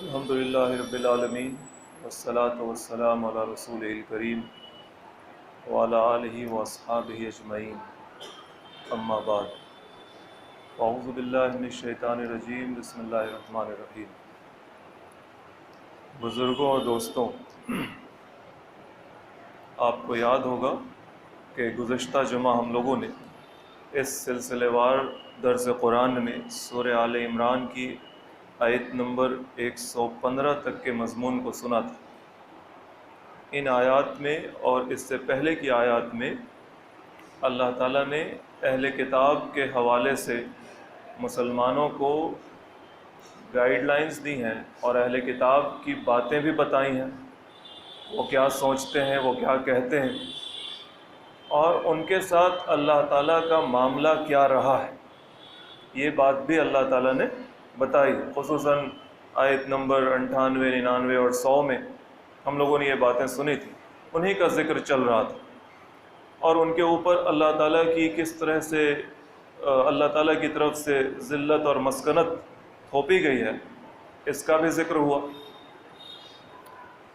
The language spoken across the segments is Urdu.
الحمدللہ رب العالمین والصلاة والسلام علی رسول الکریم وعلی آلہ واصحابہ اجمعین، اما بعد، اعوذ باللہ من الشیطان الرجیم، بسم اللہ الرحمن الرحیم۔ بزرگوں اور دوستوں، آپ کو یاد ہوگا کہ گزشتہ جمعہ ہم لوگوں نے اس سلسلے وار درس قرآن میں سورہ آل عمران کی آیت نمبر 115 تک کے مضمون کو سنا تھا۔ ان آیات میں اور اس سے پہلے کی آیات میں اللہ تعالیٰ نے اہل کتاب کے حوالے سے مسلمانوں کو گائیڈ لائنز دی ہیں اور اہل کتاب کی باتیں بھی بتائی ہیں، وہ کیا سوچتے ہیں، وہ کیا کہتے ہیں، اور ان کے ساتھ اللہ تعالیٰ کا معاملہ کیا رہا ہے، یہ بات بھی اللہ تعالیٰ نے بتائی۔ خصوصاً آیت نمبر 98، 99 اور 100 میں ہم لوگوں نے یہ باتیں سنی تھی، انہی کا ذکر چل رہا تھا، اور ان کے اوپر اللہ تعالیٰ کی کس طرح سے اللہ تعالیٰ کی طرف سے ذلت اور مسکنت تھوپی گئی ہے، اس کا بھی ذکر ہوا۔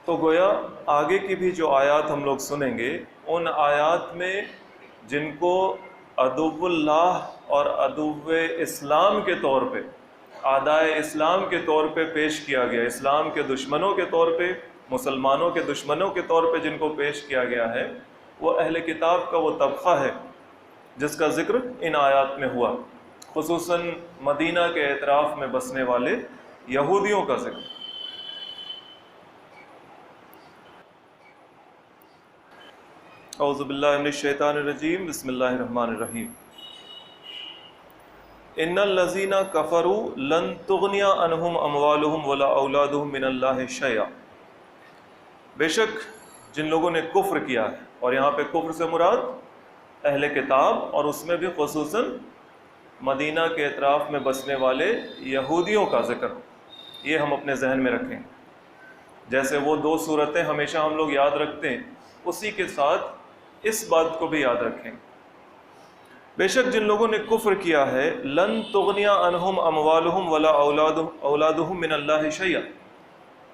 تو گویا آگے کی بھی جو آیات ہم لوگ سنیں گے، ان آیات میں جن کو عدو اللہ اور عدو اسلام کے طور پہ، اعدائے اسلام کے طور پہ پیش کیا گیا، اسلام کے دشمنوں کے طور پہ، مسلمانوں کے دشمنوں کے طور پہ جن کو پیش کیا گیا ہے، وہ اہل کتاب کا وہ طبقہ ہے جس کا ذکر ان آیات میں ہوا، خصوصاً مدینہ کے اطراف میں بسنے والے یہودیوں کا ذکر۔ اعوذ باللہ من الشیطان الرجیم، بسم اللہ الرحمن الرحیم۔ ان الذین کفروا لن تغنی عنہم اموالہم ولا اولادہم من اللہ شیئا، بے شک جن لوگوں نے کفر کیا ہے، اور یہاں پہ کفر سے مراد اہل کتاب اور اس میں بھی خصوصاً مدینہ کے اطراف میں بسنے والے یہودیوں کا ذکر، یہ ہم اپنے ذہن میں رکھیں۔ جیسے وہ دو صورتیں ہمیشہ ہم لوگ یاد رکھتے ہیں، اسی کے ساتھ اس بات کو بھی یاد رکھیں، بے شک جن لوگوں نے کفر کیا ہے، لن تغنی عنہم اموالہم ولا اولادہم من اللہ شیئا،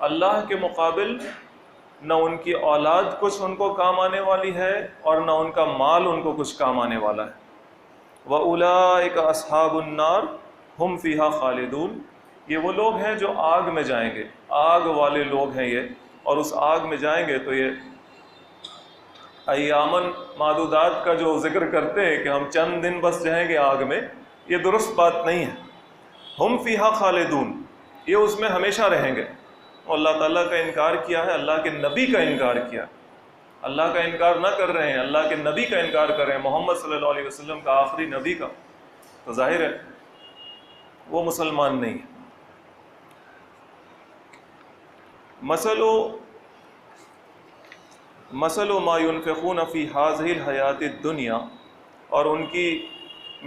اللہ کے مقابل نہ ان کی اولاد کچھ ان کو کام آنے والی ہے اور نہ ان کا مال ان کو کچھ کام آنے والا ہے۔ وَأُولَٰئِكَ أَصْحَابُ النَّارِ هُمْ فِيهَا خَالِدُونَ، یہ وہ لوگ ہیں جو آگ میں جائیں گے، آگ والے لوگ ہیں یہ، اور اس آگ میں جائیں گے تو یہ ایامن معدودات کا جو ذکر کرتے ہیں کہ ہم چند دن بس جائیں گے آگ میں، یہ درست بات نہیں ہے۔ ہم فیہا خالدون، یہ اس میں ہمیشہ رہیں گے۔ اللہ تعالیٰ کا انکار کیا ہے، اللہ کے نبی کا انکار کیا، اللہ کا انکار نہ کر رہے ہیں، اللہ کے نبی کا انکار کر رہے ہیں، محمد صلی اللہ علیہ وسلم کا آخری نبی کا، تو ظاہر ہے وہ مسلمان نہیں ہے۔ مثل ما ينفقون فی هذه الحیات الدنیا، اور ان کی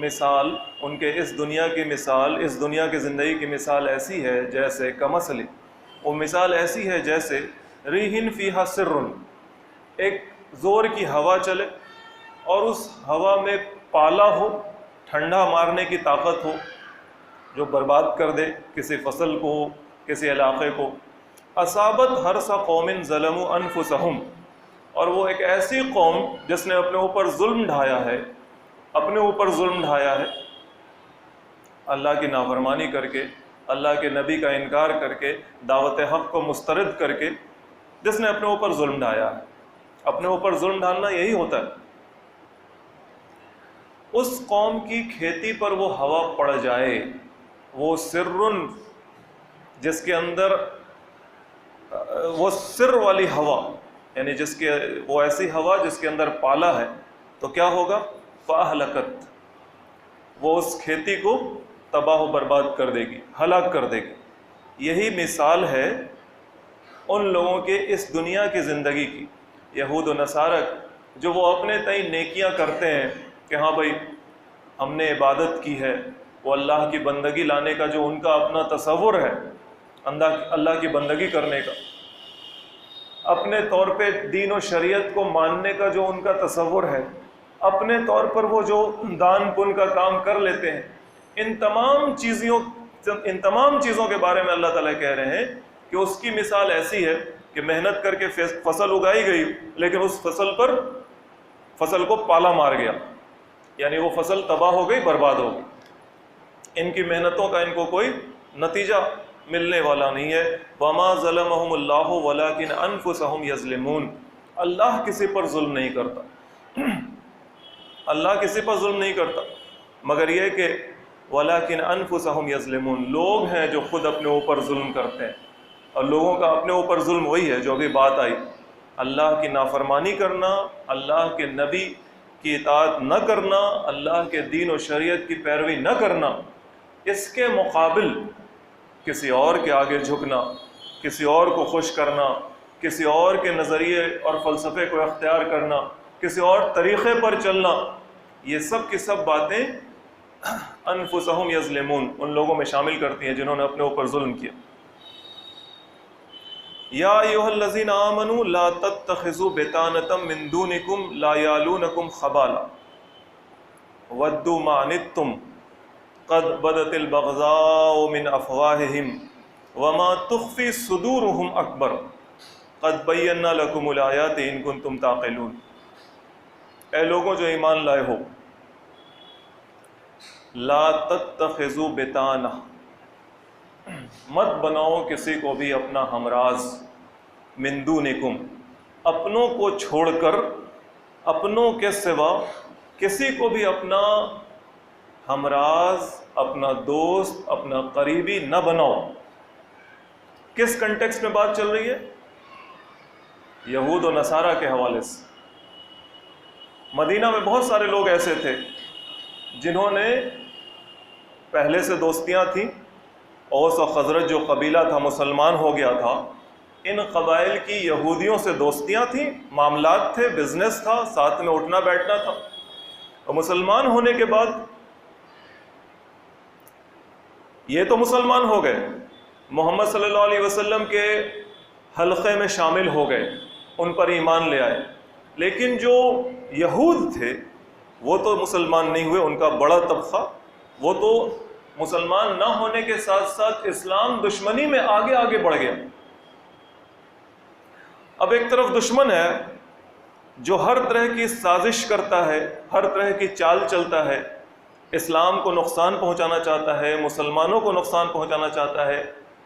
مثال، ان کے اس دنیا کی مثال، اس دنیا کی زندگی کی مثال ایسی ہے جیسے کمثل، وہ مثال ایسی ہے جیسے ریحٍ فیہا سر، ایک زور کی ہوا چلے اور اس ہوا میں پالا ہو، ٹھنڈا مارنے کی طاقت ہو، جو برباد کر دے کسی فصل کو، کسی علاقے کو۔ اصابت حرث قوم ظلموا انفسہم، اور وہ ایک ایسی قوم جس نے اپنے اوپر ظلم ڈھایا ہے، اپنے اوپر ظلم ڈھایا ہے، اللہ کی نافرمانی کر کے، اللہ کے نبی کا انکار کر کے، دعوت حق کو مسترد کر کے، جس نے اپنے اوپر ظلم ڈھایا ہے۔ اپنے اوپر ظلم ڈالنا یہی ہوتا ہے۔ اس قوم کی کھیتی پر وہ ہوا پڑ جائے، وہ سرن، جس کے اندر وہ سر والی ہوا، یعنی جس کے وہ ایسی ہوا جس کے اندر پالا ہے، تو کیا ہوگا؟ فَأَهْلَكَتْ، وہ اس کھیتی کو تباہ و برباد کر دے گی، ہلاک کر دے گی۔ یہی مثال ہے ان لوگوں کے اس دنیا کی زندگی کی، یہود و نصارہ، جو وہ اپنے تئیں نیکیاں کرتے ہیں کہ ہاں بھائی ہم نے عبادت کی ہے، وہ اللہ کی بندگی لانے کا جو ان کا اپنا تصور ہے، اللہ کی بندگی کرنے کا، اپنے طور پہ دین و شریعت کو ماننے کا جو ان کا تصور ہے، اپنے طور پر وہ جو دان پن کا کام کر لیتے ہیں، ان تمام چیزوں کے بارے میں اللہ تعالیٰ کہہ رہے ہیں کہ اس کی مثال ایسی ہے کہ محنت کر کے فصل اگائی گئی لیکن اس فصل کو پالا مار گیا، یعنی وہ فصل تباہ ہو گئی، برباد ہو گئی، ان کی محنتوں کا ان کو کوئی نتیجہ ملنے والا نہیں ہے۔ وما ظلمهم اللہ ولکن انفسهم یظلمون، اللہ کسی پر ظلم نہیں کرتا، اللہ کسی پر ظلم نہیں کرتا، مگر یہ کہ ولیکن انفسهم یظلمون، لوگ ہیں جو خود اپنے اوپر ظلم کرتے ہیں، اور لوگوں کا اپنے اوپر ظلم وہی ہے جو ابھی بات آئی، اللہ کی نافرمانی کرنا، اللہ کے نبی کی اطاعت نہ کرنا، اللہ کے دین و شریعت کی پیروی نہ کرنا، اس کے مقابل کسی اور کے آگے جھکنا، کسی اور کو خوش کرنا، کسی اور کے نظریے اور فلسفے کو اختیار کرنا، کسی اور طریقے پر چلنا، یہ سب کی سب باتیں انفسہم یظلمون ان لوگوں میں شامل کرتی ہیں جنہوں نے اپنے اوپر ظلم کیا۔ یا ایھا الذین آمنوا لا تتخذوا بطانة من دونکم لا یالونکم خبالا ودوا ما عنتم قد بدت البغضاء من افواہہم وما تخفی صدورہم اکبر قد بینا لکم الآیات ان کنتم تعقلون۔ اے لوگوں جو ایمان لائے ہو، لا تتخذوا بطانہ، مت بناؤ کسی کو بھی اپنا ہمراز، من دونکم، اپنوں کو چھوڑ کر، اپنوں کے سوا کسی کو بھی اپنا ہمراز، اپنا دوست، اپنا قریبی نہ بناؤ۔ کس کنٹیکسٹ میں بات چل رہی ہے؟ یہود و نصارہ کے حوالے سے۔ مدینہ میں بہت سارے لوگ ایسے تھے جنہوں نے پہلے سے دوستیاں تھیں، اوس و خزرج جو قبیلہ تھا مسلمان ہو گیا تھا، ان قبائل کی یہودیوں سے دوستیاں تھیں، معاملات تھے، بزنس تھا، ساتھ میں اٹھنا بیٹھنا تھا، اور مسلمان ہونے کے بعد یہ تو مسلمان ہو گئے، محمد صلی اللہ علیہ وسلم کے حلقے میں شامل ہو گئے، ان پر ایمان لے آئے، لیکن جو یہود تھے وہ تو مسلمان نہیں ہوئے، ان کا بڑا طبقہ وہ تو مسلمان نہ ہونے کے ساتھ ساتھ اسلام دشمنی میں آگے آگے بڑھ گیا۔ اب ایک طرف دشمن ہے جو ہر طرح کی سازش کرتا ہے، ہر طرح کی چال چلتا ہے، اسلام کو نقصان پہنچانا چاہتا ہے، مسلمانوں کو نقصان پہنچانا چاہتا ہے۔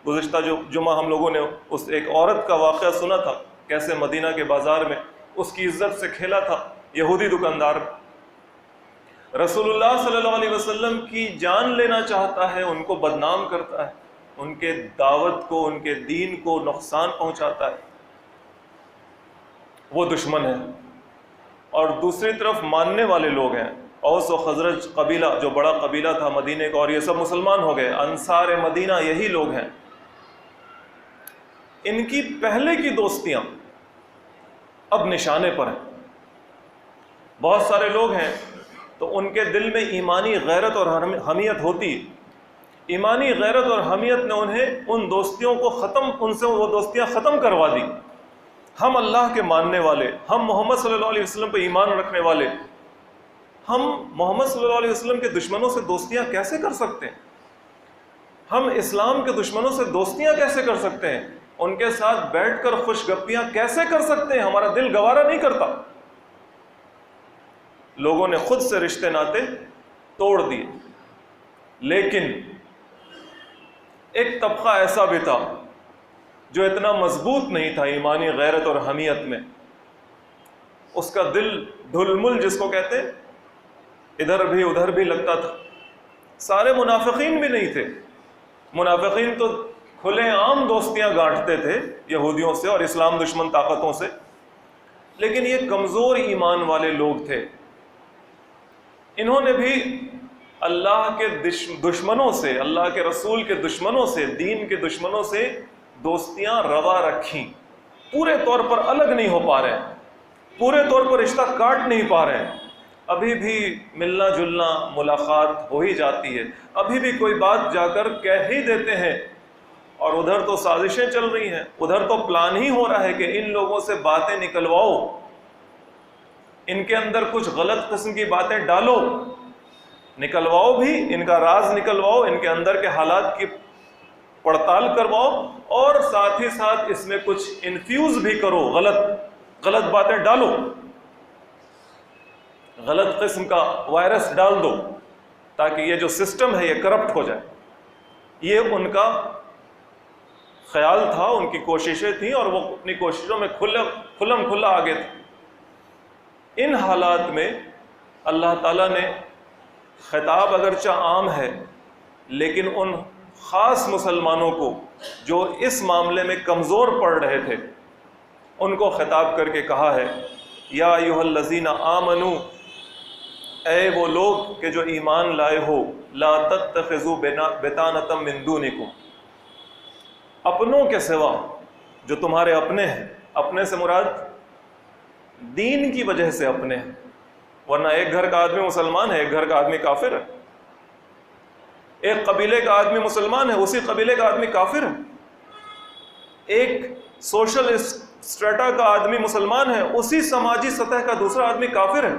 گزشتہ جو جمعہ ہم لوگوں نے اس ایک عورت کا واقعہ سنا تھا، کیسے مدینہ کے بازار میں اس کی عزت سے کھیلا تھا یہودی دکاندار۔ رسول اللہ صلی اللہ علیہ وسلم کی جان لینا چاہتا ہے، ان کو بدنام کرتا ہے، ان کے دعوت کو، ان کے دین کو نقصان پہنچاتا ہے، وہ دشمن ہے۔ اور دوسری طرف ماننے والے لوگ ہیں، اوس و خزرج قبیلہ جو بڑا قبیلہ تھا مدینے کا، اور یہ سب مسلمان ہو گئے، انصار مدینہ یہی لوگ ہیں۔ ان کی پہلے کی دوستیاں اب نشانے پر ہیں۔ بہت سارے لوگ ہیں تو ان کے دل میں ایمانی غیرت اور حمیت ہوتی ہے، ایمانی غیرت اور حمیت نے انہیں ان دوستیوں کو ان سے وہ دوستیاں ختم کروا دی۔ ہم اللہ کے ماننے والے، ہم محمد صلی اللہ علیہ وسلم پہ ایمان رکھنے والے، ہم محمد صلی اللہ علیہ وسلم کے دشمنوں سے دوستیاں کیسے کر سکتے ہیں؟ ہم اسلام کے دشمنوں سے دوستیاں کیسے کر سکتے ہیں؟ ان کے ساتھ بیٹھ کر خوش گپیاں کیسے کر سکتے ہیں؟ ہمارا دل گوارا نہیں کرتا۔ لوگوں نے خود سے رشتے ناتے توڑ دیے، لیکن ایک طبقہ ایسا بھی تھا جو اتنا مضبوط نہیں تھا ایمانی غیرت اور حمیت میں، اس کا دل ڈھل مل جس کو کہتے ہیں، ادھر بھی ادھر بھی لگتا تھا۔ سارے منافقین بھی نہیں تھے، منافقین تو کھلے عام دوستیاں گانٹتے تھے یہودیوں سے اور اسلام دشمن طاقتوں سے، لیکن یہ کمزور ایمان والے لوگ تھے، انہوں نے بھی اللہ کے دشمنوں سے، اللہ کے رسول کے دشمنوں سے، دین کے دشمنوں سے دوستیاں روا رکھیں، پورے طور پر الگ نہیں ہو پا رہے ہیں، پورے طور پر رشتہ کاٹ نہیں پا رہے ہیں، ابھی بھی ملنا جلنا ملاقات ہو ہی جاتی ہے، ابھی بھی کوئی بات جا کر کہہ ہی دیتے ہیں، اور ادھر تو سازشیں چل رہی ہیں، ادھر تو پلان ہی ہو رہا ہے کہ ان لوگوں سے باتیں نکلواؤ، ان کے اندر کچھ غلط قسم کی باتیں ڈالو، نکلواؤ بھی، ان کا راز نکلواؤ، ان کے اندر کے حالات کی پڑتال کرواؤ اور ساتھ ہی ساتھ اس میں کچھ انفیوز بھی کرو، غلط باتیں ڈالو، غلط قسم کا وائرس ڈال دو تاکہ یہ جو سسٹم ہے یہ کرپٹ ہو جائے۔ یہ ان کا خیال تھا، ان کی کوششیں تھیں، اور وہ اپنی کوششوں میں کھلم کھلا آگے تھے۔ ان حالات میں اللہ تعالیٰ نے خطاب اگرچہ عام ہے لیکن ان خاص مسلمانوں کو جو اس معاملے میں کمزور پڑ رہے تھے ان کو خطاب کر کے کہا ہے، یا ایھا الذین آمنو، اے وہ لوگ کہ جو ایمان لائے ہو، لا تتخذوا بطانۃ من دونکم، اپنوں کے سوا جو تمہارے اپنے ہیں، اپنے سے مراد دین کی وجہ سے اپنے ہیں، ورنہ ایک گھر کا آدمی مسلمان ہے، ایک گھر کا آدمی کافر ہے، ایک قبیلے کا آدمی مسلمان ہے، اسی قبیلے کا آدمی کافر ہے، ایک سوشل اسٹریٹا کا آدمی مسلمان ہے، اسی سماجی سطح کا دوسرا آدمی کافر ہے۔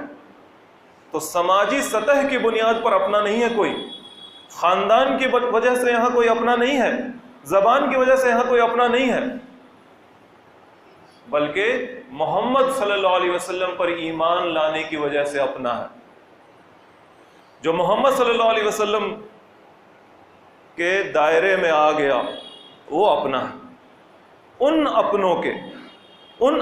تو سماجی سطح کی بنیاد پر اپنا نہیں ہے کوئی، خاندان کی وجہ سے یہاں کوئی اپنا نہیں ہے، زبان کی وجہ سے یہاں کوئی اپنا نہیں ہے، بلکہ محمد صلی اللہ علیہ وسلم پر ایمان لانے کی وجہ سے اپنا ہے۔ جو محمد صلی اللہ علیہ وسلم کے دائرے میں آ گیا وہ اپنا ہے۔ ان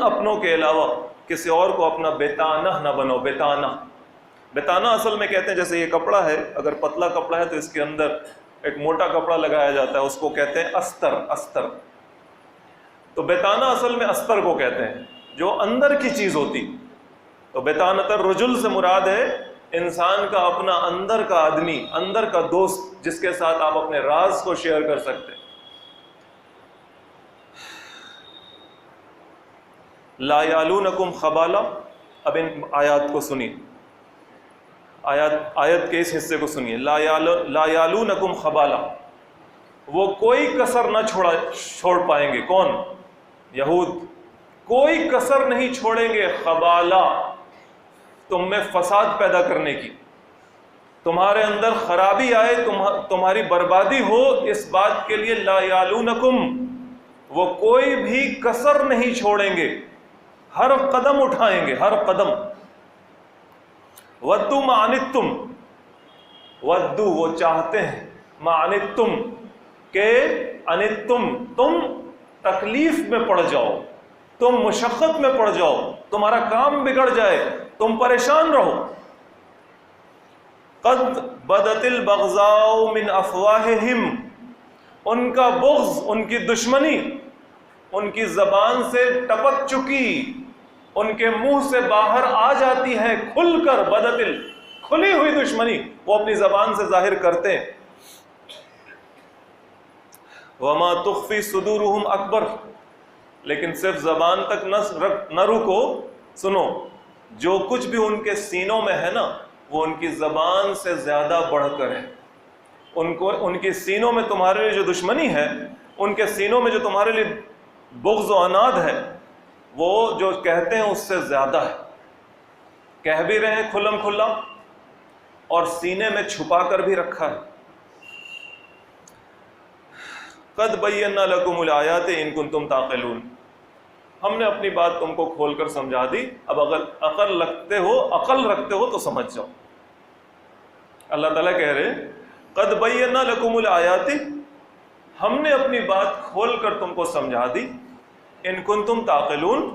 اپنوں کے علاوہ کسی اور کو اپنا بیتانہ نہ بنو۔ بیتانہ اصل میں کہتے ہیں جیسے یہ کپڑا ہے، اگر پتلا کپڑا ہے تو اس کے اندر ایک موٹا کپڑا لگایا جاتا ہے، اس کو کہتے ہیں استر۔ تو بیتانہ اصل میں استر کو کہتے ہیں، جو اندر کی چیز ہوتی۔ تو بیتانۃ الرجل سے مراد ہے انسان کا اپنا اندر کا آدمی، اندر کا دوست، جس کے ساتھ آپ اپنے راز کو شیئر کر سکتے ہیں۔ لا یعلونکم خبالا، اب ان آیات کو سنیے، آیت کے اس حصے کو سنیے۔ لا یعلونکم خبالا، وہ کوئی کسر نہ چھوڑ پائیں گے۔ کون؟ یہود۔ کوئی کسر نہیں چھوڑیں گے، خبالا، تم میں فساد پیدا کرنے کی، تمہارے اندر خرابی آئے، تمہاری بربادی ہو، اس بات کے لیے لا یعلونکم، وہ کوئی بھی کسر نہیں چھوڑیں گے، ہر قدم اٹھائیں گے، ہر قدم۔ ودوا ما عنتم، ودو وہ چاہتے ہیں، ما عنتم کہ عنتم تم تکلیف میں پڑ جاؤ، تم مشقت میں پڑ جاؤ، تمہارا کام بگڑ جائے، تم پریشان رہو۔ قد بدت البغضاء من افواہہم، ان کا بغض، ان کی دشمنی ان کی زبان سے ٹپک چکی، ان کے منہ سے باہر آ جاتی ہے کھل کر، کھلی ہوئی دشمنی وہ اپنی زبان سے ظاہر کرتے ہیں۔ وما تخفی صدورہم اکبر، لیکن صرف زبان تک نہ رکو، سنو، جو کچھ بھی ان کے سینوں میں ہے نا وہ ان کی زبان سے زیادہ بڑھ کر ہے۔ ان کے سینوں میں تمہارے لیے جو دشمنی ہے، ان کے سینوں میں جو تمہارے لیے بغض و عناد ہے، وہ جو کہتے ہیں اس سے زیادہ ہے۔ کہہ بھی رہے ہیں کھلم کھلا اور سینے میں چھپا کر بھی رکھا ہے۔ قد بینا لکم الآیات ان کنتم تعقلون، ہم نے اپنی بات تم کو کھول کر سمجھا دی، اب اگر عقل رکھتے ہو تو سمجھ جاؤ۔ اللہ تعالیٰ کہہ رہے قد بینا لکم الآیات، ہم نے اپنی بات کھول کر تم کو سمجھا دی، ان کنتم تعقلون،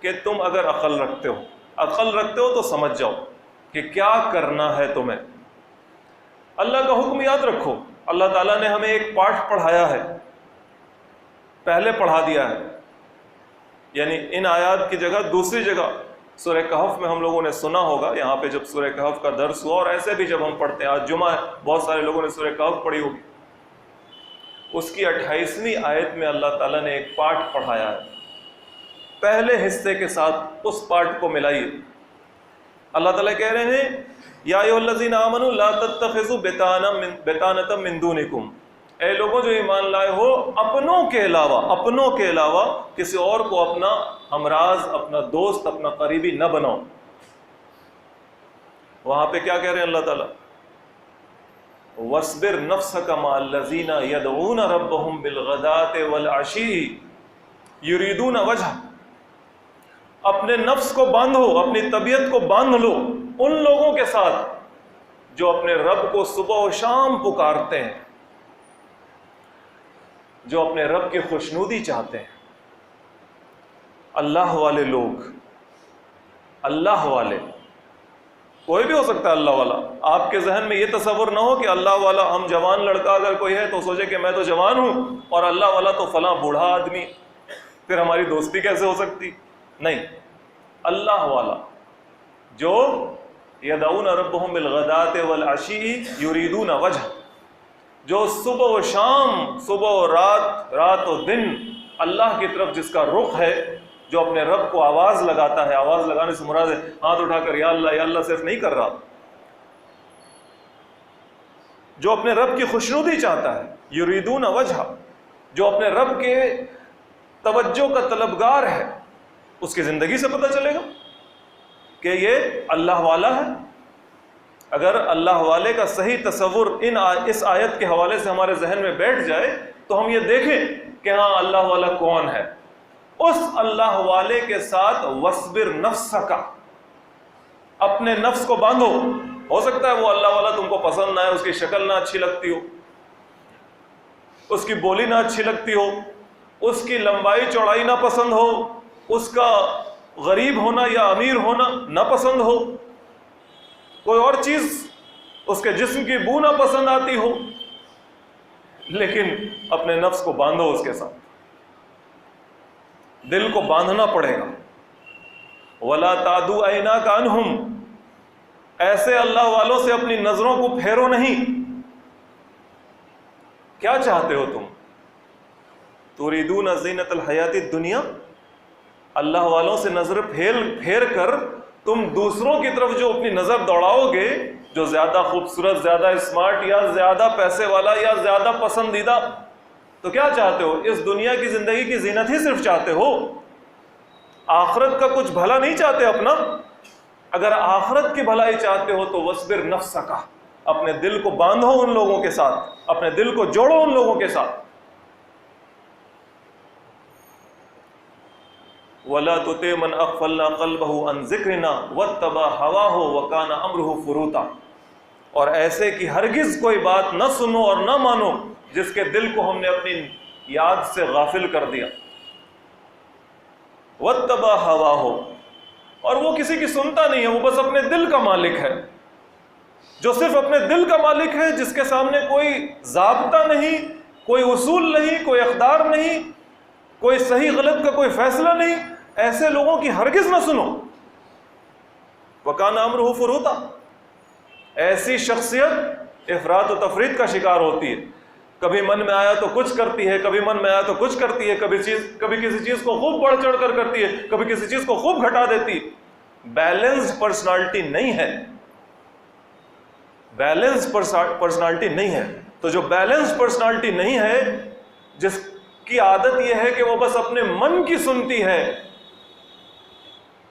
کہ تم اگر عقل رکھتے ہو تو سمجھ جاؤ کہ کیا کرنا ہے تمہیں۔ اللہ کا حکم یاد رکھو، اللہ تعالیٰ نے ہمیں ایک پارٹ پڑھایا ہے، پہلے پڑھا دیا ہے، یعنی ان آیات کی جگہ دوسری جگہ سورہ کہف میں ہم لوگوں نے سنا ہوگا، یہاں پہ جب سورہ کہف کا درس ہوا، اور ایسے بھی جب ہم پڑھتے ہیں، آج جمعہ ہے، بہت سارے لوگوں نے سورہ کہف پڑھی ہوگی، اس کی 28ویں آیت میں اللہ تعالیٰ نے ایک پارٹ پڑھایا ہے، پہلے حصے کے ساتھ اس پارٹ کو ملائیے۔ اللہ تعالیٰ کہہ رہے ہیں یا ایھا الذین آمنوا لا تتخذوا بطانۃ من دونکم، اے لوگوں جو ایمان لائے ہو، اپنوں کے علاوہ کسی اور کو اپنا ہمراز، اپنا دوست، اپنا قریبی نہ بناؤ۔ وہاں پہ کیا کہہ رہے ہیں اللہ تعالیٰ؟ وَاصْبِرْ نَفْسَكَ مَعَ الَّذِينَ يَدْعُونَ رَبَّهُمْ بِالْغَدَاةِ وَالْعَشِيِّ يُرِيدُونَ وَجْهَهُ، اپنے نفس کو باندھو، اپنی طبیعت کو باندھ لو ان لوگوں کے ساتھ جو اپنے رب کو صبح و شام پکارتے ہیں، جو اپنے رب کی خوشنودی چاہتے ہیں۔ اللہ والے لوگ، اللہ والے، کوئی بھی ہو سکتا ہے اللہ والا۔ آپ کے ذہن میں یہ تصور نہ ہو کہ اللہ والا ہم جوان لڑکا اگر کوئی ہے تو سوچے کہ میں تو جوان ہوں اور اللہ والا تو فلاں بوڑھا آدمی، پھر ہماری دوستی کیسے ہو سکتی؟ نہیں، اللہ والا جو یدعون ربهم بالغداة والعشی یریدون وجہ، جو صبح و شام، صبح و رات، رات و دن اللہ کی طرف جس کا رخ ہے، جو اپنے رب کو آواز لگاتا ہے۔ آواز لگانے سے مراد ہے ہاتھ اٹھا کر یا اللہ صرف نہیں کر رہا، جو اپنے رب کی خوشنودی چاہتا ہے، یریدون وجہ، جو اپنے رب کے توجہ کا طلبگار ہے، اس کی زندگی سے پتہ چلے گا کہ یہ اللہ والا ہے۔ اگر اللہ والے کا صحیح تصور اس آیت کے حوالے سے ہمارے ذہن میں بیٹھ جائے تو ہم یہ دیکھیں کہ ہاں اللہ والا کون ہے۔ اس اللہ والے کے ساتھ وَاصْبِرْ نَفْسَكَ، اپنے نفس کو باندھو۔ ہو سکتا ہے وہ اللہ والا تم کو پسند نہ ہے، اس کی شکل نہ اچھی لگتی ہو، اس کی بولی نہ اچھی لگتی ہو، اس کی لمبائی چوڑائی نہ پسند ہو، اس کا غریب ہونا یا امیر ہونا نہ پسند ہو، کوئی اور چیز اس کے جسم کی بو نہ پسند آتی ہو، لیکن اپنے نفس کو باندھو اس کے ساتھ، دل کو باندھنا پڑے گا۔ وَلَا تَعْدُوا عَيْنَاكَ عَنْهُمْ، ایسے اللہ والوں سے اپنی نظروں کو پھیرو نہیں۔ کیا چاہتے ہو تم؟ تُرِيدُونَ زِينَةَ الْحَيَاةِ الدُّنْيَا، اللہ والوں سے نظر پھیر کر تم دوسروں کی طرف جو اپنی نظر دوڑاؤ گے، جو زیادہ خوبصورت، زیادہ اسمارٹ یا زیادہ پیسے والا یا زیادہ پسندیدہ، تو کیا چاہتے ہو؟ اس دنیا کی زندگی کی زینت ہی صرف چاہتے ہو، آخرت کا کچھ بھلا نہیں چاہتے اپنا؟ اگر آخرت کی بھلائی چاہتے ہو تو وَاصْبِرْ نَفْسَكَ، اپنے دل کو باندھو ان لوگوں کے ساتھ، اپنے دل کو جوڑو ان لوگوں کے ساتھ۔ وَلَا تُطِعْ مَنْ أَغْفَلْنَا قَلْبَهُ عَنْ ذِكْرِنَا وَاتَّبَعَ هَوَاهُ وَكَانَ أَمْرُهُ فُرُوطًا، اور ایسے کہ ہرگز کوئی بات نہ سنو اور نہ مانو جس کے دل کو ہم نے اپنی یاد سے غافل کر دیا۔ وَاتَّبَعَ هَوَاهُ، اور وہ کسی کی سنتا نہیں ہے، وہ بس اپنے دل کا مالک ہے، جو صرف اپنے دل کا مالک ہے، جس کے سامنے کوئی ضابطہ نہیں، کوئی اصول نہیں، کوئی اقدار نہیں، کوئی صحیح غلط کا کوئی فیصلہ نہیں، ایسے لوگوں کی ہرگز نہ سنو۔ وَكَانَ أَمْرُهُ فُرُوطًا، ایسی شخصیت افراط و تفریط کا شکار ہوتی ہے، کبھی من میں آیا تو کچھ کرتی ہے، کبھی من میں آیا تو کچھ کرتی ہے، کبھی کسی چیز کو خوب بڑھ چڑھ کر کرتی ہے، کبھی کسی چیز کو خوب گھٹا دیتی ہے۔ بیلنس پرسنالٹی نہیں ہے، بیلنس پرسنالٹی نہیں ہے۔ تو جو بیلنس پرسنالٹی نہیں ہے، جس کی عادت یہ ہے کہ وہ بس اپنے من کی سنتی ہے،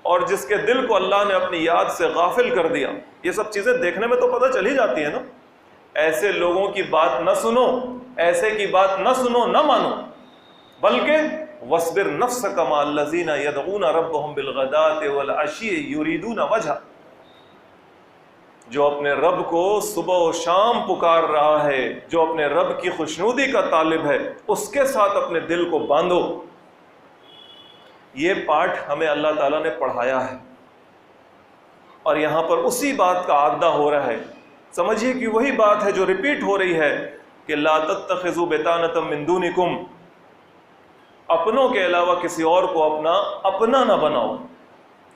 اور جس کے دل کو اللہ نے اپنی یاد سے غافل کر دیا، یہ سب چیزیں دیکھنے میں تو پتہ چل ہی جاتی ہے نا۔ ایسے لوگوں کی بات نہ سنو، ایسے کی بات نہ سنو، نہ مانو، بلکہ وَاصْبِرْ نَفْسَكَ مَعَ الَّذِينَ يَدْعُونَ رَبَّهُمْ بِالْغَدَاةِ وَالْعَشِيِّ يُرِيدُونَ وَجْهَهُ، جو اپنے رب کو صبح و شام پکار رہا ہے، جو اپنے رب کی خوشنودی کا طالب ہے، اس کے ساتھ اپنے دل کو باندھو۔ یہ پاٹھ ہمیں اللہ تعالیٰ نے پڑھایا ہے، اور یہاں پر اسی بات کا عادہ ہو رہا ہے۔ سمجھیے کہ وہی بات ہے جو ریپیٹ ہو رہی ہے کہ لا تتخذوا بطانۃ من دونکم، اپنوں کے علاوہ کسی اور کو اپنا نہ بناؤ،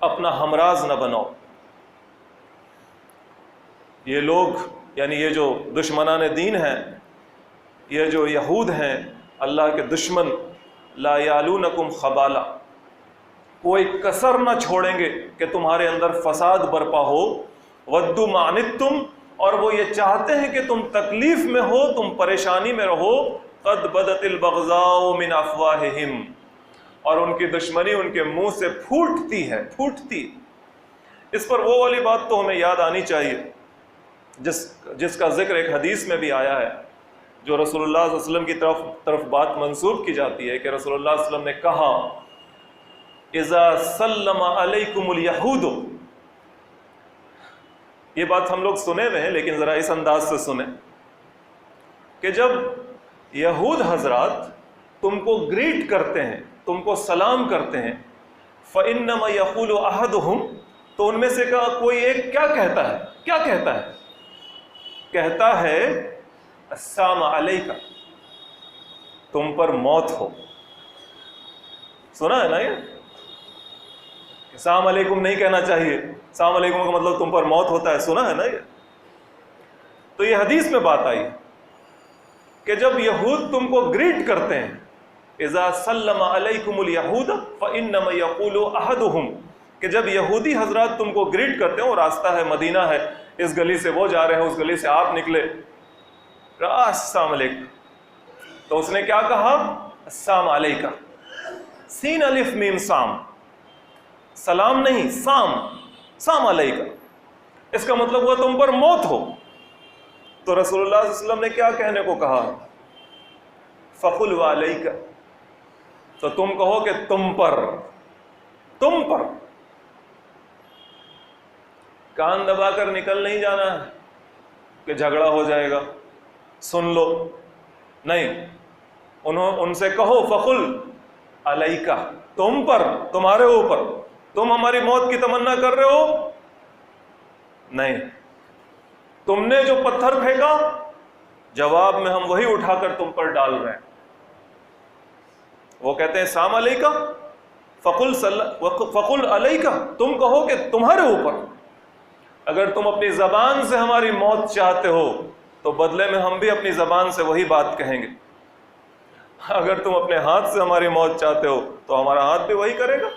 اپنا ہمراز نہ بناؤ۔ یہ لوگ، یعنی یہ جو دشمنان دین ہیں، یہ جو یہود ہیں، اللہ کے دشمن، لا یعلونکم خبالا، کوئی کسر نہ چھوڑیں گے کہ تمہارے اندر فساد برپا ہو۔ ودوا ما عنتم، اور وہ یہ چاہتے ہیں کہ تم تکلیف میں ہو، تم پریشانی میں رہو۔ قد بدت البغضاء من افواہہم، اور ان کی دشمنی ان کے منہ سے پھوٹتی ہے، پھوٹتی۔ اس پر وہ والی بات تو ہمیں یاد آنی چاہیے جس کا ذکر ایک حدیث میں بھی آیا ہے، جو رسول اللہ صلی اللہ علیہ وسلم کی طرف بات منسوب کی جاتی ہے کہ رسول اللہ صلی اللہ علیہ وسلم نے کہا اذا سلم علیکم الیہود. یہ بات ہم لوگ سنے ہوئے ہیں لیکن ذرا اس انداز سے سنیں کہ جب یہود حضرات تم کو گریٹ کرتے ہیں، تم کو سلام کرتے ہیں، فَإِنَّمَا يَقُولُ أَحَدُهُمْ، تو ان میں سے کوئی ایک کیا کہتا ہے؟ کیا کہتا ہے؟ کہتا ہے السلام علیکہ، تم پر موت ہو. سنا ہے نا یہ؟ السلام علیکم نہیں کہنا چاہیے، السلام علیکم کا مطلب تم پر موت ہوتا ہے. سنا ہے نا یہ؟ تو یہ حدیث میں بات آئی کہ جب یہود تم کو گریٹ کرتے ہیں، اذا سلم علیکم الیہود فانما یقول احدہم، کہ جب یہودی حضرات تم کو گریٹ کرتے ہیں، وہ راستہ ہے مدینہ ہے، اس گلی سے وہ جا رہے ہیں، اس گلی سے آپ نکلے، السلام علیکم، تو اس نے کیا کہا؟ السلام علیکہ، سین الف میم سام، سلام نہیں، سام علیکہ، اس کا مطلب ہوا تم پر موت ہو. تو رسول اللہ صلی اللہ علیہ وسلم نے کیا کہنے کو کہا؟ فقل وعلیکہ، تو تم کہو کہ تم پر. کان دبا کر نکل نہیں جانا ہے کہ جھگڑا ہو جائے گا، سن لو، نہیں، ان سے کہو فقل علیکہ، تم پر، تمہارے اوپر. تم ہماری موت کی تمنا کر رہے ہو؟ نہیں. تم نے جو پتھر پھینکا، جواب میں ہم وہی اٹھا کر تم پر ڈال رہے ہیں. وہ کہتے ہیں السلام علیکہ، فقل علیکہ، تم کہو کہ تمہارے اوپر. اگر تم اپنی زبان سے ہماری موت چاہتے ہو تو بدلے میں ہم بھی اپنی زبان سے وہی بات کہیں گے. اگر تم اپنے ہاتھ سے ہماری موت چاہتے ہو تو ہمارا ہاتھ بھی وہی کرے گا.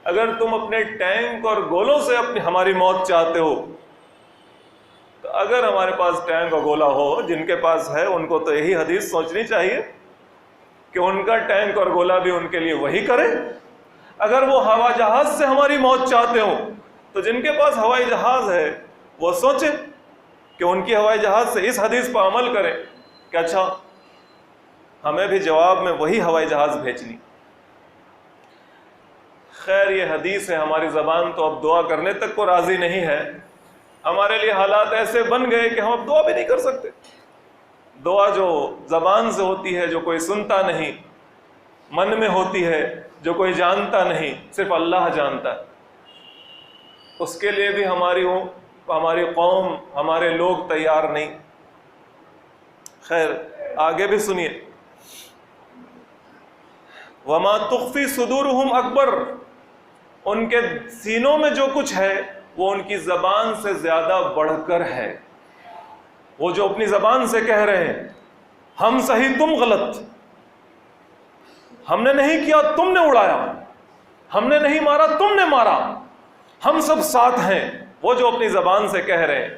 اگر تم اپنے ٹینک اور گولوں سے ہماری موت چاہتے ہو، تو اگر ہمارے پاس ٹینک اور گولا ہو، جن کے پاس ہے ان کو تو یہی حدیث سوچنی چاہیے کہ ان کا ٹینک اور گولا بھی ان کے لیے وہی کرے. اگر وہ ہوا جہاز سے ہماری موت چاہتے ہو تو جن کے پاس ہوائی جہاز ہے وہ سوچیں کہ ان کی ہوائی جہاز سے اس حدیث پر عمل کریں کہ اچھا ہمیں بھی جواب میں وہی ہوائی جہاز بھیجنی. خیر یہ حدیث ہے، ہماری زبان تو اب دعا کرنے تک کو راضی نہیں ہے. ہمارے لیے حالات ایسے بن گئے کہ ہم اب دعا بھی نہیں کر سکتے. دعا جو زبان سے ہوتی ہے، جو کوئی سنتا نہیں، من میں ہوتی ہے، جو کوئی جانتا نہیں، صرف اللہ جانتا ہے، اس کے لیے بھی ہماری قوم، ہمارے لوگ تیار نہیں. خیر آگے بھی سنیے، وما تخفی صدورہم اکبر، ان کے سینوں میں جو کچھ ہے وہ ان کی زبان سے زیادہ بڑھ کر ہے. وہ جو اپنی زبان سے کہہ رہے ہیں ہم صحیح تم غلط، ہم نے نہیں کیا تم نے اڑایا، ہم نے نہیں مارا تم نے مارا، ہم سب ساتھ ہیں، وہ جو اپنی زبان سے کہہ رہے ہیں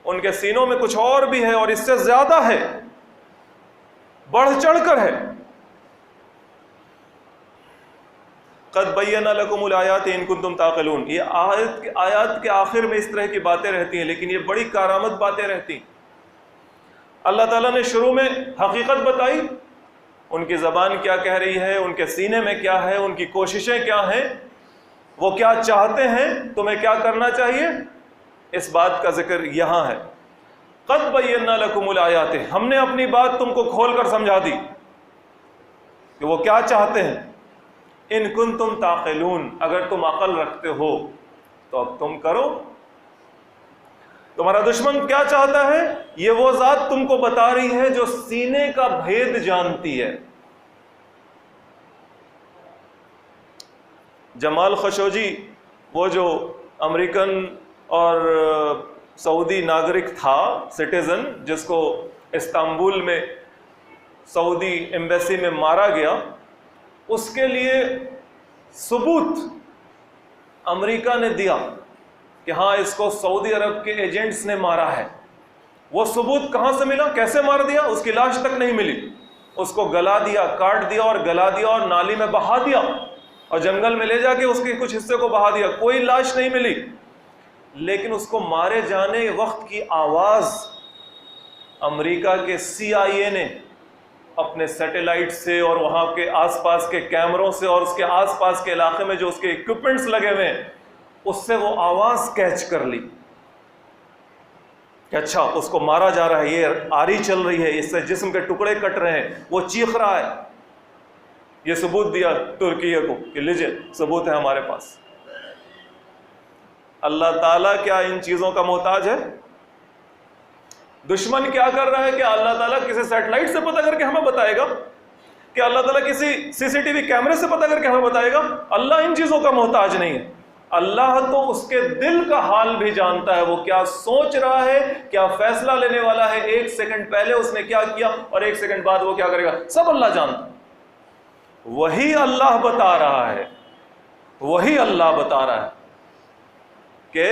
ان کے سینوں میں کچھ اور بھی ہے، اور اس سے زیادہ ہے، بڑھ چڑھ کر ہے. قد بینا لکم الآیات ان کنتم تعقلون، یہ آیات کے آخر میں اس طرح کی باتیں رہتی ہیں، لیکن یہ بڑی کارآمد باتیں رہتی ہیں. اللہ تعالیٰ نے شروع میں حقیقت بتائی، ان کی زبان کیا کہہ رہی ہے، ان کے سینے میں کیا ہے، ان کی کوششیں کیا ہیں، وہ کیا چاہتے ہیں، تمہیں کیا کرنا چاہیے، اس بات کا ذکر یہاں ہے. قد بینا لکم الآیات، ہم نے اپنی بات تم کو کھول کر سمجھا دی کہ وہ کیا چاہتے ہیں. ان کنتم تعقلون، اگر تم عقل رکھتے ہو تو اب تم کرو. تمہارا دشمن کیا چاہتا ہے، یہ وہ ذات تم کو بتا رہی ہے جو سینے کا بھید جانتی ہے. جمال خشوجی، وہ جو امریکن اور سعودی ناگرک تھا، سٹیزن، جس کو استنبول میں سعودی ایمبیسی میں مارا گیا، اس کے لیے ثبوت امریکہ نے دیا کہ ہاں اس کو سعودی عرب کے ایجنٹس نے مارا ہے. وہ ثبوت کہاں سے ملا، کیسے مار دیا، اس کی لاش تک نہیں ملی. اس کو گلا دیا، کاٹ دیا اور گلا دیا اور نالی میں بہا دیا اور جنگل میں لے جا کے اس کے کچھ حصے کو بہا دیا، کوئی لاش نہیں ملی. لیکن اس کو مارے جانے وقت کی آواز امریکہ کے CIA نے اپنے سیٹلائٹ سے اور وہاں کے آس پاس کے کیمروں سے اور اس کے آس پاس کے علاقے میں جو اس کے اکوپمنٹس لگے ہوئے ہیں اس سے وہ آواز کیچ کر لی کہ اچھا اس کو مارا جا رہا ہے، یہ آری چل رہی ہے، اس سے جسم کے ٹکڑے کٹ رہے ہیں، وہ چیخ رہا ہے۔ یہ ثبوت دیا ترکیہ کو کہ لیجئے ثبوت ہے ہمارے پاس۔ اللہ تعالیٰ کیا ان چیزوں کا محتاج ہے؟ دشمن کیا کر رہا ہے کہ اللہ تعالیٰ کسی سیٹلائٹ سے پتہ کر کے ہمیں بتائے گا؟ کہ اللہ تعالیٰ کسی CCTV کیمرے سے پتہ کر کے ہمیں بتائے گا؟ اللہ ان چیزوں کا محتاج نہیں ہے۔ اللہ تو اس کے دل کا حال بھی جانتا ہے، وہ کیا سوچ رہا ہے، کیا فیصلہ لینے والا ہے، 1 سیکنڈ پہلے اس نے کیا کیا اور 1 سیکنڈ بعد وہ کیا کرے گا، سب اللہ جانتا ہے۔ وہی اللہ بتا رہا ہے، وہی اللہ بتا رہا ہے کہ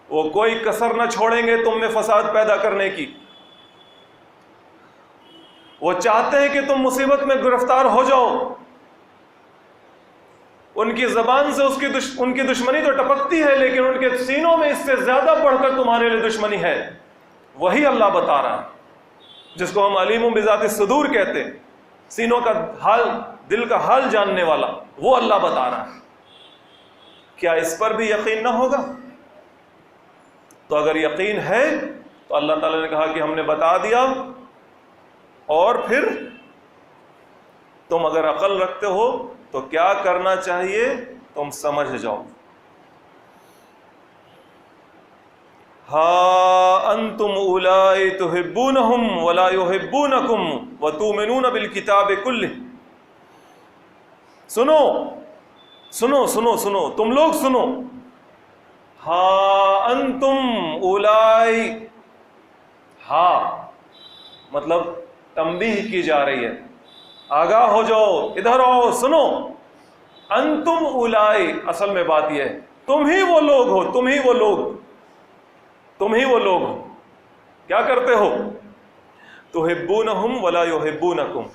وہ کوئی کسر نہ چھوڑیں گے تم میں فساد پیدا کرنے کی۔ وہ چاہتے ہیں کہ تم مصیبت میں گرفتار ہو جاؤ۔ ان کی زبان سے ان کی دشمنی تو ٹپکتی ہے، لیکن ان کے سینوں میں اس سے زیادہ بڑھ کر تمہارے لیے دشمنی ہے۔ وہی اللہ بتا رہا ہے، جس کو ہم علیم بذات الصدور کہتے ہیں، سینوں کا حال، دل کا حال جاننے والا، وہ اللہ بتا رہا ہے۔ کیا اس پر بھی یقین نہ ہوگا؟ تو اگر یقین ہے تو اللہ تعالیٰ نے کہا کہ ہم نے بتا دیا، اور پھر تم اگر عقل رکھتے ہو تو کیا کرنا چاہیے تم سمجھ جاؤ۔ ہا انتم اولائی تحبونہم ولا یحبونکم وتؤمنون بالکتاب کلہ۔ سنو سنو سنو سنو، تم لوگ سنو۔ ہا انتم اولائی، ہا مطلب تنبیہ کی جا رہی ہے، آگاہ ہو جاؤ، ادھر آؤ، سنو۔ انتم اولائی، اصل میں بات یہ ہے تم ہی وہ لوگ ہو، تم ہی وہ لوگ، تم ہی وہ لوگ ہو۔ کیا کرتے ہو؟ تحبونہم ولا یحبونکم،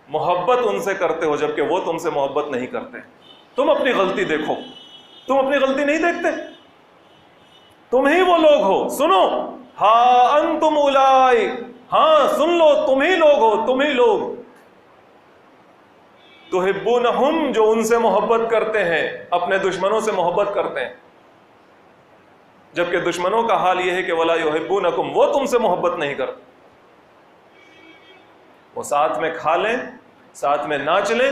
محبت ان سے کرتے ہو جبکہ وہ تم سے محبت نہیں کرتے۔ تم اپنی غلطی دیکھو، تم اپنی غلطی نہیں دیکھتے، تم ہی وہ لوگ ہو۔ سنو، ہا انتم اولائی، ہاں سن لو، تم ہی لوگ ہو، تم ہی لوگ، تحبونہم، جو ان سے محبت کرتے ہیں، اپنے دشمنوں سے محبت کرتے ہیں، جبکہ دشمنوں کا حال یہ ہے کہ ولا یحبونکم، وہ تم سے محبت نہیں کرتے۔ وہ ساتھ میں کھا لیں، ساتھ میں ناچ لیں،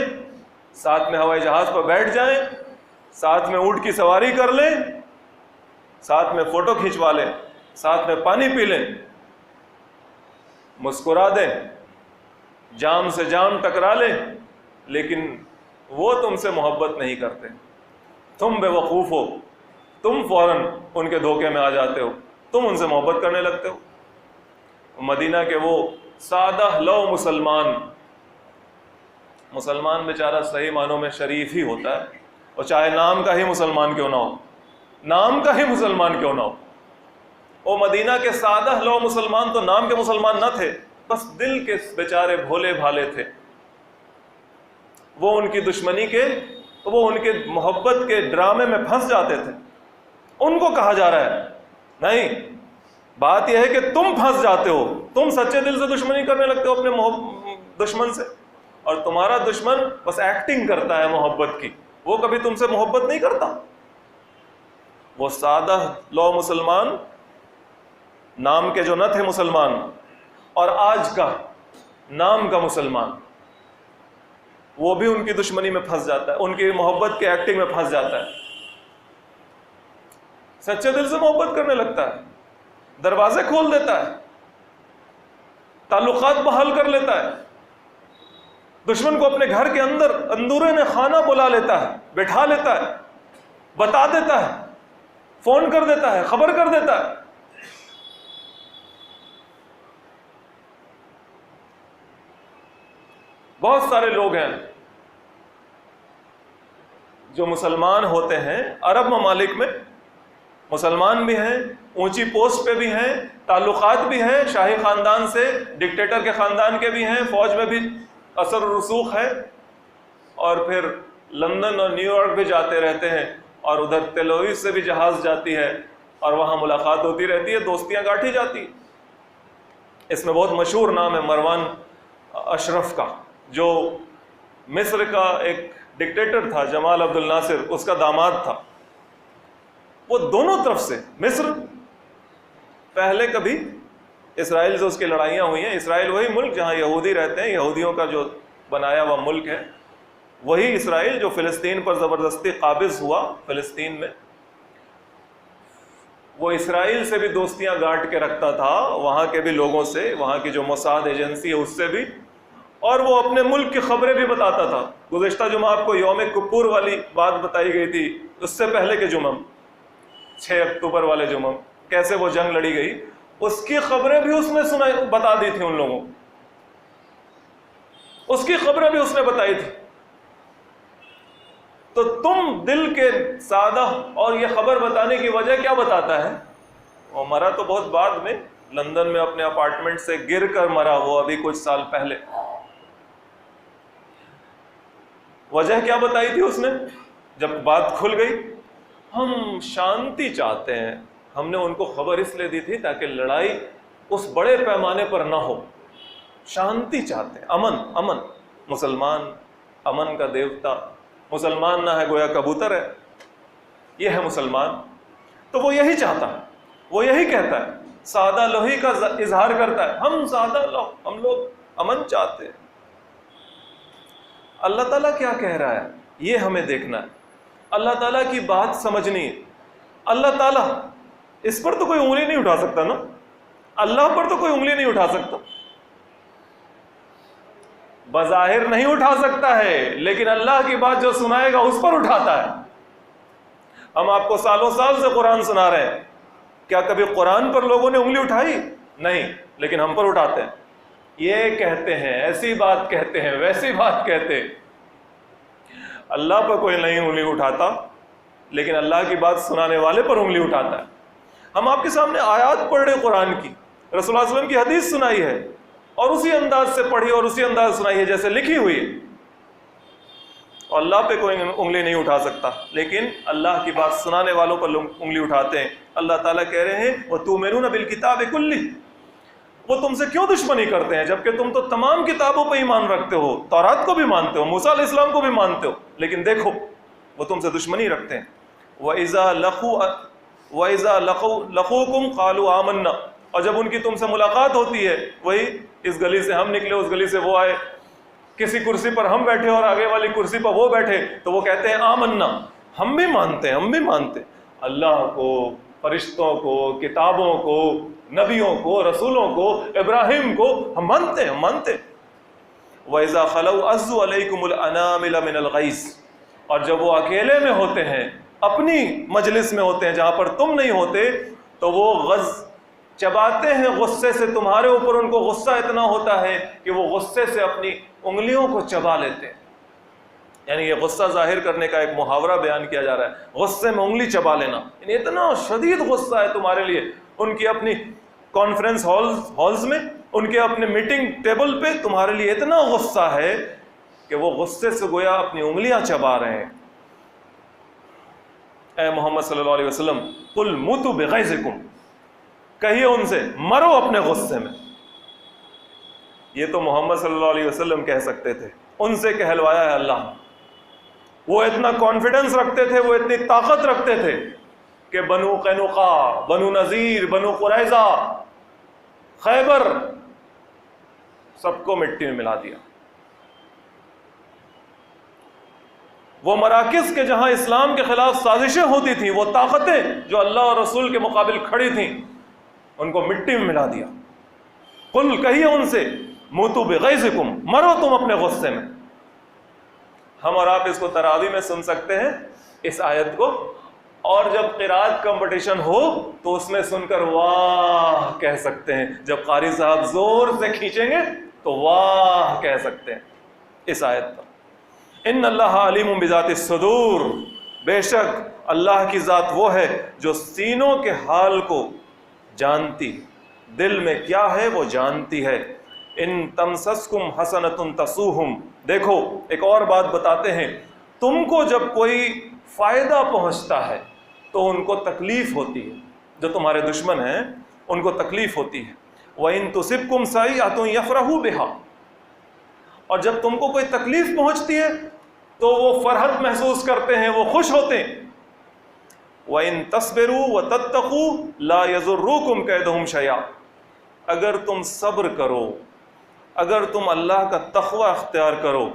ساتھ میں ہوائی جہاز پر بیٹھ جائیں، ساتھ میں اونٹ کی سواری کر لیں، ساتھ میں فوٹو کھنچوا لیں، ساتھ میں پانی پی لیں، مسکرا دیں، جام سے جام ٹکرا لیں، لیکن وہ تم سے محبت نہیں کرتے۔ تم بے وقوف ہو، تم فوراً ان کے دھوکے میں آ جاتے ہو، تم ان سے محبت کرنے لگتے ہو۔ مدینہ کے وہ سادہ لو مسلمان بیچارہ صحیح معنوں میں شریف ہی ہوتا ہے، اور چاہے نام کا ہی مسلمان کیوں نہ ہو، نام کا ہی مسلمان کیوں نہ ہو۔ وہ مدینہ کے سادہ لو مسلمان تو نام کے مسلمان نہ تھے، بس دل کے بیچارے بھولے بھالے تھے۔ وہ ان کی دشمنی کے، وہ ان کے محبت کے ڈرامے میں پھنس جاتے تھے۔ ان کو کہا جا رہا ہے نہیں، بات یہ ہے کہ تم پھنس جاتے ہو، تم سچے دل سے دشمنی کرنے لگتے ہو اپنے دشمن سے، اور تمہارا دشمن بس ایکٹنگ کرتا ہے محبت کی، وہ کبھی تم سے محبت نہیں کرتا۔ وہ سادہ لو مسلمان، نام کے جو نہ تھے مسلمان، اور آج کا نام کا مسلمان، وہ بھی ان کی دشمنی میں پھنس جاتا ہے، ان کی محبت کے ایکٹنگ میں پھنس جاتا ہے، سچے دل سے محبت کرنے لگتا ہے، دروازے کھول دیتا ہے، تعلقات بحال کر لیتا ہے، دشمن کو اپنے گھر کے اندر اندورین خانہ بلا لیتا ہے، بٹھا لیتا ہے، بتا دیتا ہے، فون کر دیتا ہے، خبر کر دیتا ہے۔ بہت سارے لوگ ہیں جو مسلمان ہوتے ہیں، عرب ممالک میں مسلمان بھی ہیں، اونچی پوسٹ پہ بھی ہیں، تعلقات بھی ہیں، شاہی خاندان سے، ڈکٹیٹر کے خاندان کے بھی ہیں، فوج میں بھی اثر و رسوخ ہے، اور پھر لندن اور نیو یارک بھی جاتے رہتے ہیں، اور ادھر تلوئی سے بھی جہاز جاتی ہے اور وہاں ملاقات ہوتی رہتی ہے، دوستیاں گاٹھی جاتی۔ اس میں بہت مشہور نام ہے مروان اشرف کا، جو مصر کا ایک ڈکٹیٹر تھا، جمال عبد الناصر اس کا داماد تھا۔ وہ دونوں طرف سے، مصر پہلے کبھی اسرائیل سے اس کی لڑائیاں ہوئی ہیں، اسرائیل وہی ملک جہاں یہودی رہتے ہیں، یہودیوں کا جو بنایا ہوا ملک ہے، وہی اسرائیل جو فلسطین پر زبردستی قابض ہوا فلسطین میں، وہ اسرائیل سے بھی دوستیاں گاٹ کے رکھتا تھا، وہاں کے بھی لوگوں سے، وہاں کی جو موساد ایجنسی ہے اس سے بھی، اور وہ اپنے ملک کی خبریں بھی بتاتا تھا۔ گزشتہ جمعہ آپ کو یوم کپور والی بات بتائی گئی تھی، اس سے پہلے کے جمعہ 6 اکتوبر والے جمعہ کیسے وہ جنگ لڑی گئی، اس کی خبریں بھی اس نے بتا دی تھی ان لوگوں، اس کی خبریں بھی اس نے بتائی تھی۔ تو تم دل کے سادہ، اور یہ خبر بتانے کی وجہ کیا بتاتا ہے؟ وہ مرا تو بہت بعد میں، لندن میں اپنے اپارٹمنٹ سے گر کر مرا وہ ابھی کچھ سال پہلے۔ وجہ کیا بتائی تھی اس نے جب بات کھل گئی؟ ہم شانتی چاہتے ہیں، ہم نے ان کو خبر اس لیے دی تھی تاکہ لڑائی اس بڑے پیمانے پر نہ ہو، شانتی چاہتے ہیں، امن۔ امن، مسلمان امن کا دیوتا، مسلمان نہ ہے گویا کبوتر ہے، یہ ہے مسلمان۔ تو وہ یہی چاہتا ہے، وہ یہی کہتا ہے، سادہ لوہی کا اظہار کرتا ہے، ہم سادہ لوہ، ہم لوگ امن چاہتے ہیں۔ اللہ تعالیٰ کیا کہہ رہا ہے یہ ہمیں دیکھنا ہے، اللہ تعالیٰ کی بات سمجھنی ہے۔ اللہ تعالیٰ، اس پر تو کوئی انگلی نہیں اٹھا سکتا نا، اللہ پر تو کوئی انگلی نہیں اٹھا سکتا، بظاہر نہیں اٹھا سکتا ہے، لیکن اللہ کی بات جو سنائے گا اس پر اٹھاتا ہے۔ ہم آپ کو سالوں سال سے قرآن سنا رہے ہیں، کیا کبھی قرآن پر لوگوں نے انگلی اٹھائی؟ نہیں، لیکن ہم پر اٹھاتے ہیں، یہ کہتے ہیں، ایسی بات کہتے ہیں، ویسی بات کہتے ہیں۔ اللہ پر کوئی نہیں انگلی اٹھاتا، لیکن اللہ کی بات سنانے والے پر انگلی اٹھاتا ہے۔ ہم آپ کے سامنے آیات پڑھ رہے قرآن کی، رسول اللہ صلی اللہ علیہ وسلم کی حدیث سنائی ہے، اور اسی انداز سے پڑھی اور اسی انداز سنائی ہے جیسے لکھی ہوئی ہے، اور اللہ پہ کوئی انگلی نہیں اٹھا سکتا، لیکن اللہ کی بات سنانے والوں پر لوگ انگلی اٹھاتے ہیں۔ اللہ تعالیٰ کہہ رہے ہیں وَتُؤْمِنُونَ بِالْكِتَابِ كُلِّهِ، وہ تم سے کیوں دشمنی کرتے ہیں جبکہ تم تو تمام کتابوں پہ ایمان رکھتے ہو، تورات کو بھی مانتے ہو، موسیٰ علیہ السلام کو بھی مانتے ہو، لیکن دیکھو وہ تم سے دشمنی رکھتے ہیں۔ وَإِذَا لَقُوكُمْ قَالُوا آمَنَّا، اور جب ان کی تم سے ملاقات ہوتی ہے، وہی اس گلی سے ہم نکلے، اس گلی سے وہ آئے، کسی کرسی پر ہم بیٹھے اور آگے والی کرسی پر وہ بیٹھے، تو وہ کہتے ہیں آمنا، ہم بھی مانتے ہیں، ہم بھی مانتے ہیں اللہ کو، فرشتوں کو، کتابوں کو، نبیوں کو، رسولوں کو، ابراہیم کو، ہم مانتے ہیں، ہم مانتے ہیں۔ وَإِذَا خَلَوْا عَزُّوا عَلَيْكُمُ الْأَنَامِلَ مِنَ الْغَيْظِ، اور جب وہ اکیلے میں ہوتے ہیں، اپنی مجلس میں ہوتے ہیں جہاں پر تم نہیں ہوتے، تو وہ غض چباتے ہیں غصے سے تمہارے اوپر، ان کو غصہ اتنا ہوتا ہے کہ وہ غصے سے اپنی انگلیوں کو چبا لیتے ہیں۔ یعنی یہ غصہ ظاہر کرنے کا ایک محاورہ بیان کیا جا رہا ہے، غصے میں انگلی چبا لینا، یعنی اتنا شدید غصہ ہے تمہارے لیے، ان کی اپنی کانفرنس ہالز میں، ان کے اپنے میٹنگ ٹیبل پہ تمہارے لیے اتنا غصہ ہے کہ وہ غصے سے گویا اپنی انگلیاں چبا رہے ہیں۔ اے محمد صلی اللہ علیہ وسلم، قُلْ مُوتُوا بِغَيْظِكُمْ، کہیے ان سے مرو اپنے غصے میں۔ یہ تو محمد صلی اللہ علیہ وسلم کہہ سکتے تھے، ان سے کہلوایا ہے اللہ۔ وہ اتنا کانفیڈنس رکھتے تھے، وہ اتنی طاقت رکھتے تھے کہ بنو قینقاع، بنو نذیر، بنو قریظہ، خیبر، سب کو مٹی میں ملا دیا۔ وہ مراکز کے جہاں اسلام کے خلاف سازشیں ہوتی تھیں، وہ طاقتیں جو اللہ اور رسول کے مقابل کھڑی تھیں، ان کو مٹی میں ملا دیا۔ قل، کہیے ان سے، موتوا بغیظکم، مرو تم اپنے غصے میں۔ ہم اور آپ اس کو تراویح میں سن سکتے ہیں اس آیت کو، اور جب قرات کمپٹیشن ہو تو اس میں سن کر واہ کہہ سکتے ہیں، جب قاری صاحب زور سے کھینچیں گے تو واہ کہہ سکتے ہیں اس آیت پر۔ ان اللہ علیم بذات الصدور، بے شک اللہ کی ذات وہ ہے جو سینوں کے حال کو جانتی، دل میں کیا ہے وہ جانتی ہے۔ ان تمسسکم حسنۃ تسوہم، دیکھو ایک اور بات بتاتے ہیں، تم کو جب کوئی فائدہ پہنچتا ہے تو ان کو تکلیف ہوتی ہے، جو تمہارے دشمن ہیں ان کو تکلیف ہوتی ہے۔ وَإِن تُصِبْكُمْ سَيِّئَةٌ يَفْرَحُوا بِهَا، اور جب تم کو کوئی تکلیف پہنچتی ہے تو وہ فرحت محسوس کرتے ہیں، وہ خوش ہوتے ہیں۔ وَإِن تَصْبِرُوا وَتَتَّقُوا لَا يَضُرُّكُمْ كَيْدُهُمْ شَيْئًا، اگر تم صبر کرو، اگر تم اللہ کا تقوی اختیار کرو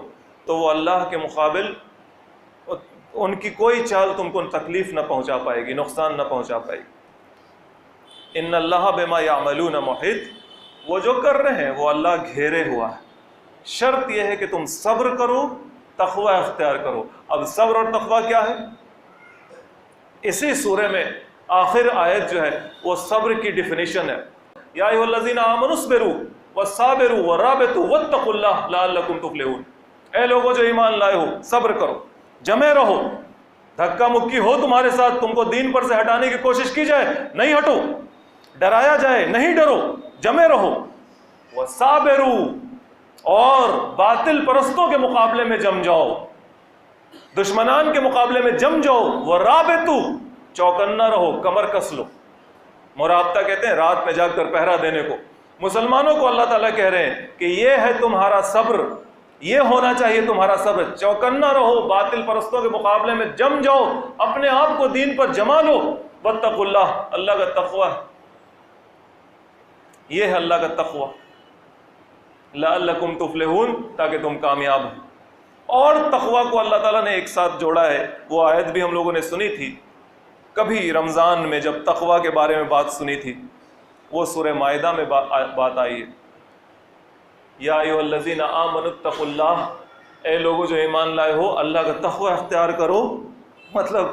تو وہ اللہ کے مقابل ان کی کوئی چال تم کو تکلیف نہ پہنچا پائے گی، نقصان نہ پہنچا پائے گی۔ ان اللہ بما یعملون محیط، وہ جو کر رہے ہیں وہ اللہ گھیرے ہوا ہے، شرط یہ ہے کہ تم صبر کرو، تقوی اختیار کرو۔ اب صبر اور تقوی کیا ہے؟ اسی سورہ میں آخر آیت جو ہے وہ صبر کی ڈیفینیشن ہے۔ یا ایھا الذین آمنوا اصبروا وصابروا ورابطوا واتقوا اللہ لعلکم تفلحون، اے لوگوں جو ایمان لائے ہو، صبر کرو، جمے رہو، دھکا مکی ہو تمہارے ساتھ، تم کو دین پر سے ہٹانے کی کوشش کی جائے نہیں ہٹو، ڈرایا جائے نہیں ڈرو، جمے رہو۔ وصابروا، اور باطل پرستوں کے مقابلے میں جم جاؤ، دشمنان کے مقابلے میں جم جاؤ۔ ورابطوا، چوکنا رہو، کمر کس لو۔ مرابطہ کہتے ہیں رات میں جاگ کر پہرا دینے کو۔ مسلمانوں کو اللہ تعالیٰ کہہ رہے ہیں کہ یہ ہے تمہارا صبر، یہ ہونا چاہیے تمہارا صبر، چوکنا رہو، باطل پرستوں کے مقابلے میں جم جاؤ، اپنے آپ کو دین پر جما لو۔ واتقوا اللہ، اللہ کا تقوی، یہ ہے اللہ کا تقوی، لعلکم تفلحون، تاکہ تم کامیاب ہو۔ اور تقوی کو اللہ تعالیٰ نے ایک ساتھ جوڑا ہے، وہ آیت بھی ہم لوگوں نے سنی تھی کبھی رمضان میں جب تقوی کے بارے میں بات سنی تھی، وہ سورہ مائدہ میں بات آئی ہے۔ یا ایھا الذین آمنوا اتقوا اللہ، اے لوگوں جو ایمان لائے ہو اللہ کا تقوی اختیار کرو، مطلب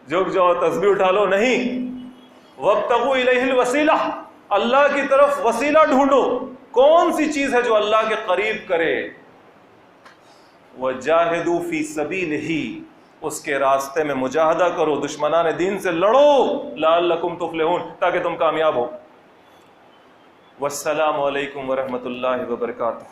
جھک جاؤ تسبیح اٹھا لو نہیں۔ وابتغوا الیہ الوسیلہ، اللہ کی طرف وسیلہ ڈھونڈو، کون سی چیز ہے جو اللہ کے قریب کرے۔ وجاہدوا فی سبیلہ، اس کے راستے میں مجاہدہ کرو، دشمنان دین سے لڑو، لعلکم تفلحون، تاکہ تم کامیاب ہو۔ والسلام علیکم ورحمۃ اللہ وبرکاتہ۔